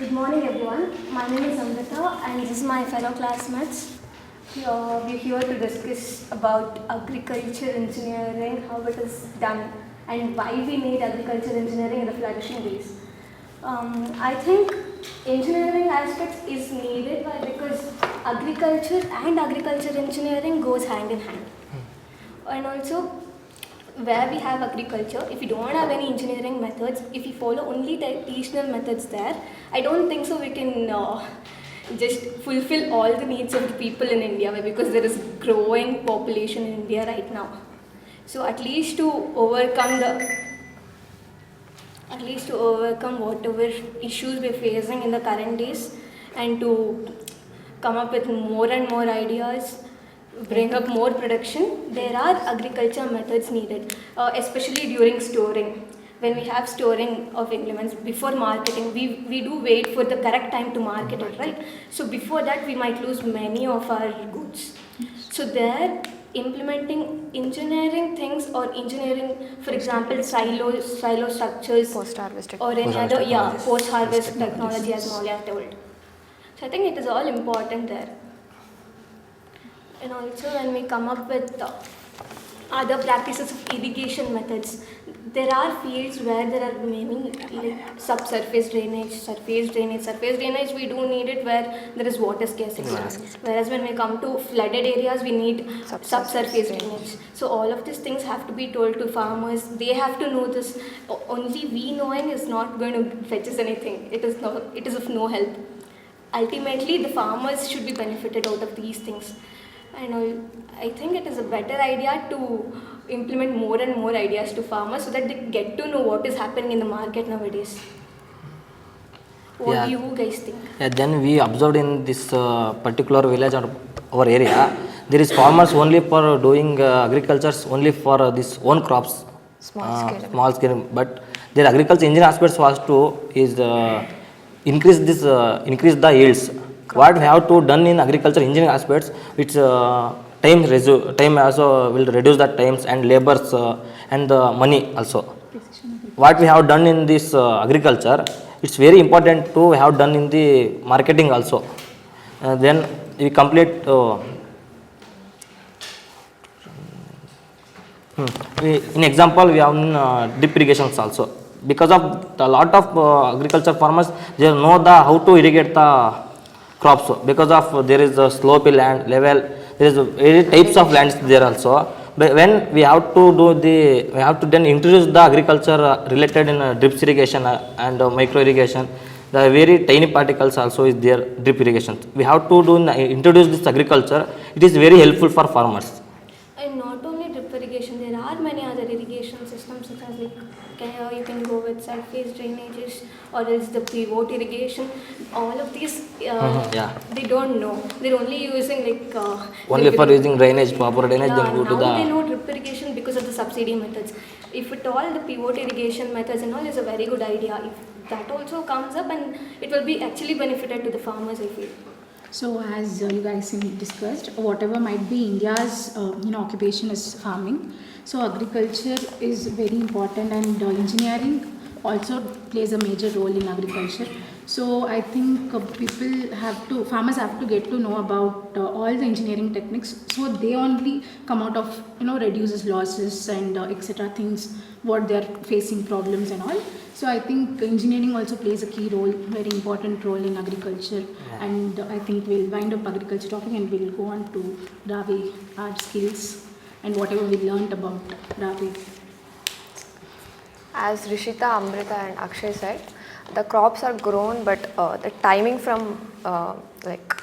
Good morning, everyone. My name is Amrita, and this is my fellow classmates. We're here to discuss about agriculture engineering, how it is done, and why we need agriculture engineering in the flourishing ways. I think engineering aspects is needed because agriculture and agriculture engineering goes hand in hand. And also, where we have agriculture, if we don't have any engineering methods, if we follow only the traditional methods there, I don't think so we can just fulfill all the needs of the people in India, because there is growing population in India right now. So at least to overcome whatever issues we're facing in the current days, and to come up with more and more ideas, bring up more production, there are agriculture methods needed, especially during storing. When we have storing of implements before marketing, we do wait for the correct time to market it, right? So before that, we might lose many of our goods. So there, implementing engineering things, or engineering, for example, silo structures, Post-harvest or any other, post-harvest technology, as Maulia told. So I think it is all important there. And also, when we come up with other practices of irrigation methods, there are fields where there are many, like subsurface drainage, surface drainage. Surface drainage, we do need it where there is water scarcity. Whereas when we come to flooded areas, we need subsurface drainage. So all of these things have to be told to farmers. They have to know this. Only we knowing is not going to fetch us anything. It is of no help. Ultimately, the farmers should be benefited out of these things. And I think it is a better idea to implement more and more ideas to farmers, so that they get to know what is happening in the market nowadays. What do you guys think? Yeah, then we observed in this particular village or our area, there is farmers only for doing agriculture only for this own crops, small scale. But their agriculture engineering aspects was to is increase the yields. What we have to done in agriculture engineering aspects, it's time also will reduce the times and labors and the money also. What we have done in this agriculture, it's very important to have done in the marketing also. Then we complete. In example, we have drip irrigations also. Because of a lot of agriculture farmers, they know how to irrigate the crops, because of there is a slopey land level, there is very types of lands there also. But when we have to then introduce the agriculture related in drip irrigation and micro irrigation, the very tiny particles also is there, drip irrigation. We have to introduce this agriculture. It is very helpful for farmers. And not only drip irrigation, there are many other irrigation systems, such as you can go with surface drainages, or else the pivot irrigation. All of these, they don't know. They're only using only for using drainage, proper drainage, then go to the. Now they know drip irrigation because of the subsidy methods. If at all, the pivot irrigation methods and all is a very good idea. If that also comes up, and it will be actually benefited to the farmers, I feel. So as you guys discussed, whatever might be India's occupation is farming. So agriculture is very important, and engineering also plays a major role in agriculture. So I think farmers have to get to know about all the engineering techniques, so they only come out of reduces losses and etc. things, what they are facing problems and all. So I think engineering also plays a key role, very important role in agriculture. And I think we'll wind up agriculture topic, and we'll go on to Ravi, our skills and whatever we learned about Ravi. As Rishita, Amrita and Akshay said, the crops are grown, but the timing from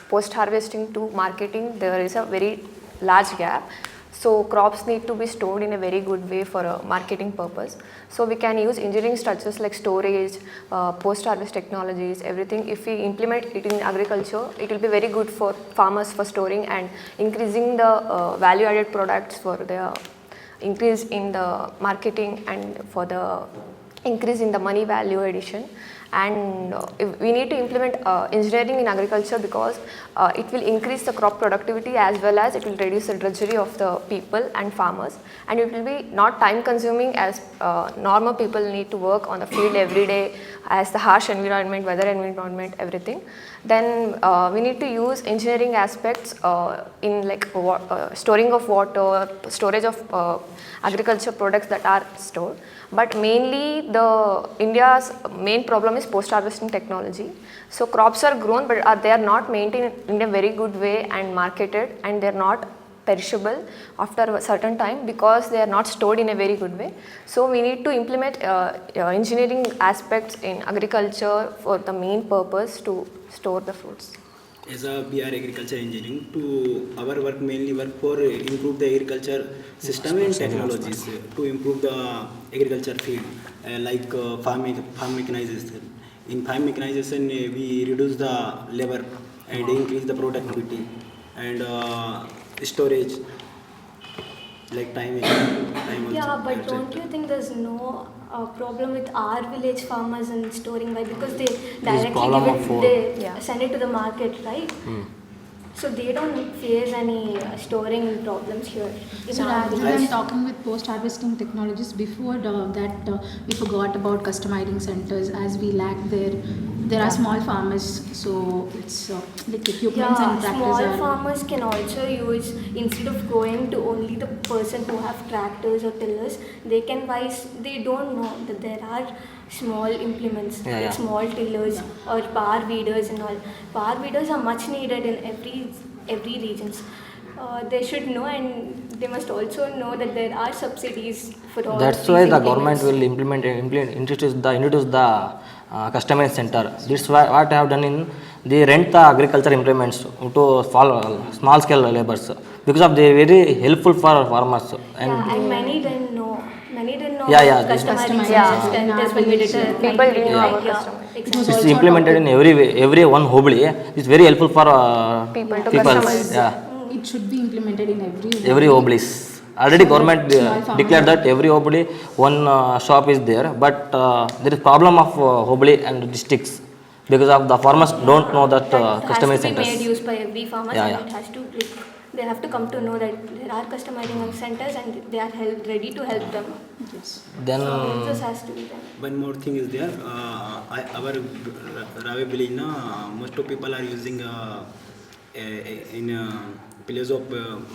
post-harvesting to marketing, there is a very large gap. So crops need to be stored in a very good way for a marketing purpose. So we can use engineering structures like storage, post-harvest technologies, everything. If we implement it in agriculture, it will be very good for farmers for storing and increasing the value-added products for the increase in the marketing and for the increase in the money value addition, and we need to implement engineering in agriculture because it will increase the crop productivity as well as it will reduce the drudgery of the people and farmers, and it will be not time consuming as normal people need to work on the field every day as the harsh environment, weather environment, everything. Then we need to use engineering aspects in like storing of water, storage of agriculture products that are stored. But mainly the India's main problem is post-harvesting technology. So crops are grown but they are not maintained in a very good way and marketed, and they are not perishable after a certain time because they are not stored in a very good way. So we need to implement engineering aspects in agriculture for the main purpose to store the fruits. As a BR agriculture engineering, to our work mainly work for improve the agriculture system and technologies to improve the agriculture field, like farm mechanization. In farm mechanization, we reduce the labor and increase the productivity and storage, like time also. Yeah, but don't you think there's no problem with our village farmers in storing by, because they directly problem give of it, they send it to the market, right? So they don't face any storing problems here. in So our rather village. than talking with post-harvesting technologies, before that we forgot about customizing centers as we lack there. There are small farmers, so it's like equipments and tractors small are. farmers can also use, instead of going to only the person who have tractors or tillers, they can buy, they don't know that there are small implements, like small tillers or power weeders and all. Power weeders are much needed in every regions. They should know, and they must also know that there are subsidies for all. That's these why the implements. government will introduce the customized center. This is what I have done in they rent the agriculture implements to small scale laborers because of they very helpful for farmers and And many didn't know. This Customizing Yeah. centers when we did it. People didn't know about Exactly. it's implemented in every one hobly. It's very helpful for People to customize. Yeah, It should be implemented in every hobblies. Already government declared that every hobly one shop is there, but there is problem of hobly and districts because of the farmers don't know that customized Has to be made centers. use by every farmer, Yeah, and yeah. it has to, like, they have to come to know that there are customizing centers and they are ready to help them. Then This has to be done. One more thing is there. Our Rave village, most of people are using in place of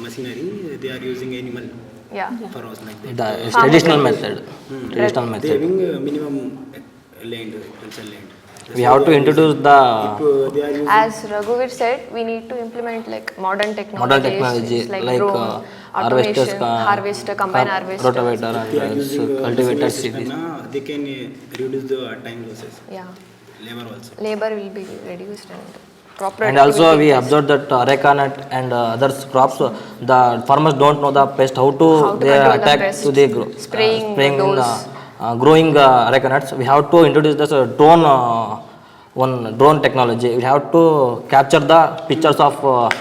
machinery. They are using animal Yeah. for us like that. the traditional method. Traditional They method. having minimum land, cultural land. That's We why have they to are introduce using. the If they are using As Raghuvir said, we need to implement like modern technology like like drone, harvesters, automation, harvester, combine harvester. rotavator they are and using cultivator machinery system, series. they can reduce the time losses. Yeah, Labor also. labor will be reduced and crop And also productivity we increased. observed that areca nut and other crops, the farmers don't know the pest, how to they control the attack pest. to the Spraying in dose. growing areca nuts. We have to introduce this drone, one drone technology. We have to capture the pictures of what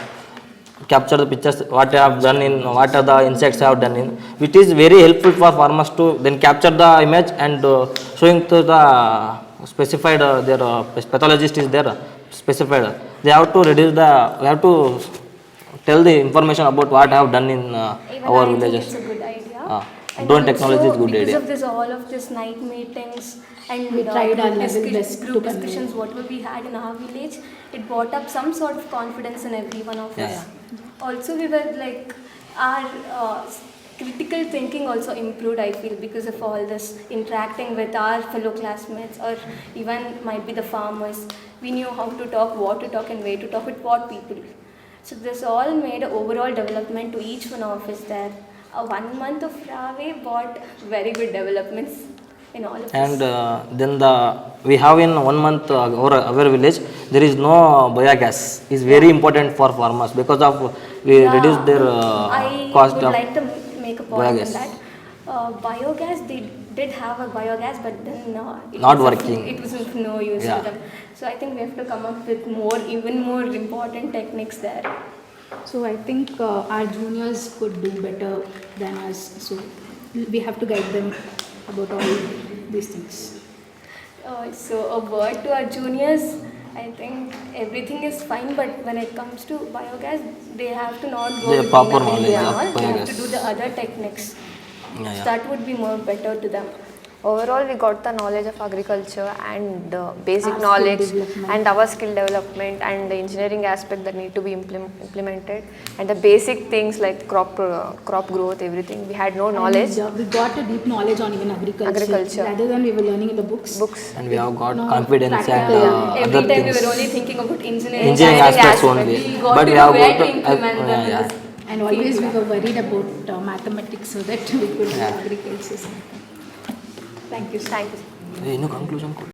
I have done in what are the insects I have done in, which is very helpful for farmers to then capture the image and showing to the specified their pathologist is there specified. They have to reduce the we have to tell the information about what I have done in Even our I think villages. it's a good idea. And Drone also, technology is good because idea. of this, all of this night meetings and We tried our level discussions, best to group convey. discussions, whatever we had in our village, it brought up some sort of confidence in every one of us. Also, we were like, our critical thinking also improved, I feel, because of all this interacting with our fellow classmates, or even might be the farmers. We knew how to talk, what to talk, and where to talk with what people. So this all made an overall development to each one of us there. 1 month of Rave brought very good developments in all of us. And then we have in 1 month our village there is no biogas. Is very important for farmers because of we reduce their I cost would of like to make a point biogas. on that. Biogas, they did have a biogas, but then it Not was working. it was of no use Yeah. to them. So I think we have to come up with even more important techniques there. So I think our juniors could do better than us. So we have to guide them about all these things. So a word to our juniors, I think everything is fine, but when it comes to biogas, they have to not go The with proper the knowledge and of all. They have to biogas. do the other techniques. Yeah, yeah. That would be more better to them. Overall, we got the knowledge of agriculture and basic Our skill knowledge development. and our skill development and the engineering aspect that need to be implemented and the basic things like crop growth, everything. We had no knowledge. And, we got a deep knowledge on even agriculture. Agriculture. Rather than we were learning in the books. And we have got No, confidence and practical, Every other time we things. were only thinking about engineering. Engineering aspects aspect. only. We got But to we know have where got to implement them in this. And always we were worried about mathematics so that we could do Yeah. agriculture. Thank you. Thank you. Conclusion.